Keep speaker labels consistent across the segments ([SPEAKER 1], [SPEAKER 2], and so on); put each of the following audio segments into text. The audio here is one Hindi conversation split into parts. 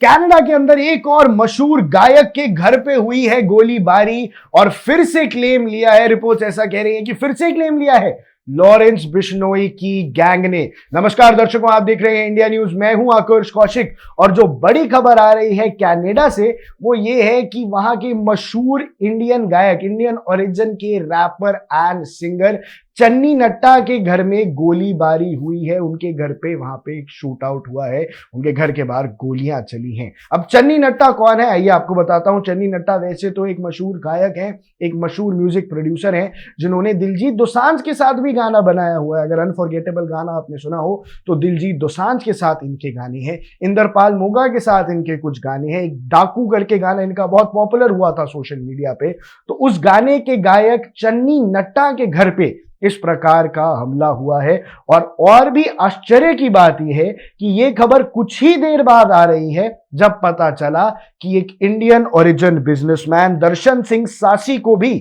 [SPEAKER 1] कनाडा के अंदर एक और मशहूर गायक के घर पे हुई है गोलीबारी और फिर से क्लेम लिया है, रिपोर्ट्स ऐसा कह रही है कि फिर से क्लेम लिया है लॉरेंस बिश्नोई की गैंग ने। नमस्कार दर्शकों, आप देख रहे हैं इंडिया न्यूज। मैं हूं आकर्ष कौशिक और जो बड़ी खबर आ रही है कनाडा से वो ये है कि वहां के मशहूर इंडियन गायक, इंडियन ओरिजिन के wrapper and singer Channi Natta के घर में गोलीबारी हुई है। उनके घर पे वहां पे एक शूट आउट हुआ है, उनके घर के बाहर गोलियां चली हैं। अब चन्नी नट्टा कौन है आइए आपको बताता हूं। चन्नी नट्टा वैसे तो एक मशहूर गायक है, एक मशहूर म्यूजिक प्रोड्यूसर हैं, जिन्होंने दिलजीत दोसांझ के साथ भी गाना बनाया हुआ है। अगर अनफॉरगेटेबल गाना आपने सुना हो तो दिलजीत दोसांझ के साथ इनके गाने हैं, इंद्रपाल मोगा के साथ इनके कुछ गाने हैं। एक डाकू करके गाना इनका बहुत पॉपुलर हुआ था सोशल मीडिया पे, तो उस गाने के गायक चन्नी नट्टा के घर पे इस प्रकार का हमला हुआ है। और भी आश्चर्य की बात यह है कि यह खबर कुछ ही देर बाद आ रही है जब पता चला कि एक इंडियन ओरिजिन बिजनेसमैन दर्शन सिंह सासी को भी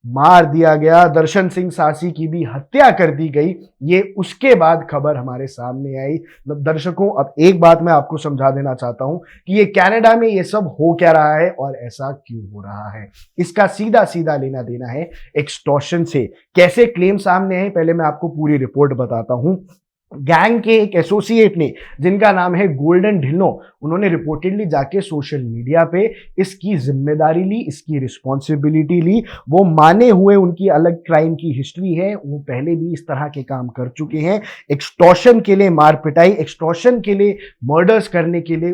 [SPEAKER 1] मार दिया गया, दर्शन सिंह सासी की भी हत्या कर दी गई। ये उसके बाद खबर हमारे सामने आई। दर्शकों, अब एक बात मैं आपको समझा देना चाहता हूं कि ये कनाडा में ये सब हो क्या रहा है और ऐसा क्यों हो रहा है। इसका सीधा सीधा लेना देना है एक्सटॉर्शन से। कैसे क्लेम सामने है, पहले मैं आपको पूरी रिपोर्ट बताता हूं। गैंग के एक एसोसिएट ने, जिनका नाम है गोल्डन ढिल्लो, उन्होंने रिपोर्टेडली जाके सोशल मीडिया पे इसकी जिम्मेदारी ली, इसकी रिस्पॉन्सिबिलिटी ली। वो माने हुए, उनकी अलग क्राइम की हिस्ट्री है, वो पहले भी इस तरह के काम कर चुके हैं। एक्सटॉर्शन के लिए मार पिटाई, एक्सटॉर्शन के लिए मर्डर्स करने के लिए,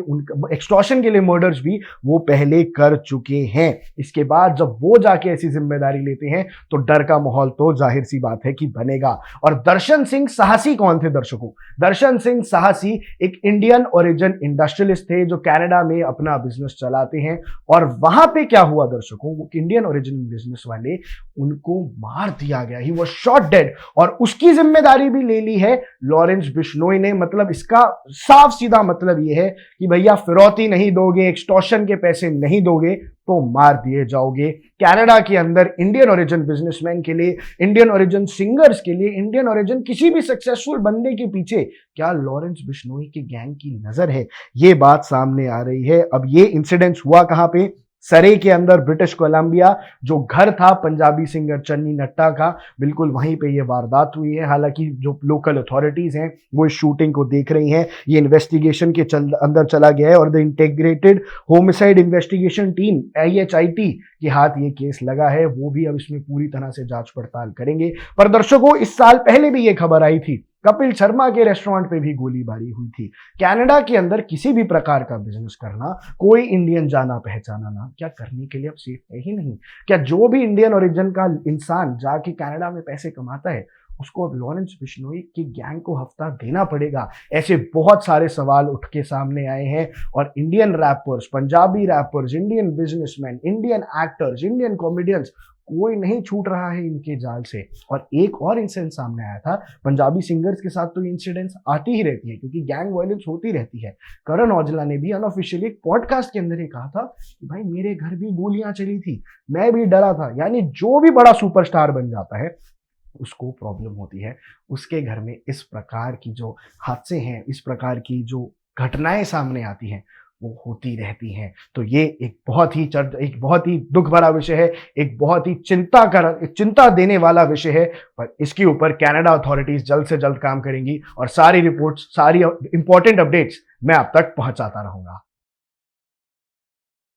[SPEAKER 1] एक्सटॉर्शन के लिए मर्डर्स भी वो पहले कर चुके हैं। इसके बाद जब वो जाके ऐसी जिम्मेदारी लेते हैं तो डर का माहौल तो जाहिर सी बात है कि बनेगा। और दर्शन सिंह साहसी कौन थे दर्शकों? दर्शन सिंह साहसी एक इंडियन ओरिजिन इंडस्ट्रियलिस्ट थे जो कनाडा में अपना बिजनेस चलाते हैं। और वहां पे क्या हुआ दर्शकों, वो इंडियन ओरिजिन बिजनेस वाले, उनको मार दिया गया, ही वाज शॉट डेड। और उसकी जिम्मेदारी भी ले ली है लॉरेंस बिश्नोई ने। मतलब इसका साफ सीधा मतलब यह है कि भैया फिरौती नहीं दोगे, एक्सटॉर्शन के पैसे नहीं दोगे तो मार दिए जाओगे। कनाडा के अंदर इंडियन ओरिजिन बिजनेसमैन के लिए, इंडियन ओरिजिन सिंगर्स के लिए, इंडियन ओरिजिन किसी भी सक्सेसफुल बंदे के पीछे क्या लॉरेंस बिश्नोई के गैंग की नजर है, ये बात सामने आ रही है। अब ये इंसिडेंट हुआ कहां पे? सरे के अंदर, ब्रिटिश कोलंबिया, जो घर था पंजाबी सिंगर चन्नी नट्टा का, बिल्कुल वहीं पे ये वारदात हुई है। हालांकि जो लोकल अथॉरिटीज हैं वो इस शूटिंग को देख रही हैं, ये इन्वेस्टिगेशन के अंदर चला गया है और the integrated homicide investigation team IHIT के हाथ ये केस लगा है। वो भी अब इसमें पूरी तरह से जांच पड़ताल करेंगे। पर दर्शकों, इस साल पहले भी ये खबर आई थी, कपिल शर्मा के रेस्टोरेंट पे भी गोलीबारी हुई थी। कनाडा के अंदर किसी भी प्रकार का बिजनेस करना, कोई इंडियन जाना पहचाना ना, क्या करने के लिए अब सेफ है ही नहीं? क्या जो भी इंडियन ओरिजिन का इंसान जाके कनाडा में पैसे कमाता है उसको अब लॉरेंस बिश्नोई की गैंग को हफ्ता देना पड़ेगा? ऐसे बहुत सारे सवाल उठ के सामने आए हैं। और Indian rappers, Punjabi rappers, Indian businessman, Indian actors, Indian comedians, कोई नहीं छूट रहा है इनके जाल से। और एक और इंसिडेंट सामने आया था, पंजाबी सिंगर्स के साथ तो इंसिडेंट्स आती ही रहती है क्योंकि गैंग वायलेंस होती रहती है। करण औजला ने भी अनऑफिशियली एक पॉडकास्ट के अंदर ये कहा था कि भाई मेरे घर भी गोलियां चली थी, मैं भी डरा था। यानी जो भी बड़ा सुपरस्टार बन जाता है उसको प्रॉब्लम होती है, उसके घर में इस प्रकार की जो हादसे हैं, इस प्रकार की जो घटनाएं सामने आती हैं वो होती रहती हैं। तो ये एक बहुत ही दुख भरा विषय है, एक बहुत ही चिंता देने वाला विषय है। पर इसके ऊपर कनाडा अथॉरिटीज जल्द से जल्द काम करेंगी और सारी रिपोर्ट्स, सारी इंपॉर्टेंट अपडेट्स मैं आप तक पहुंचाता रहूंगा।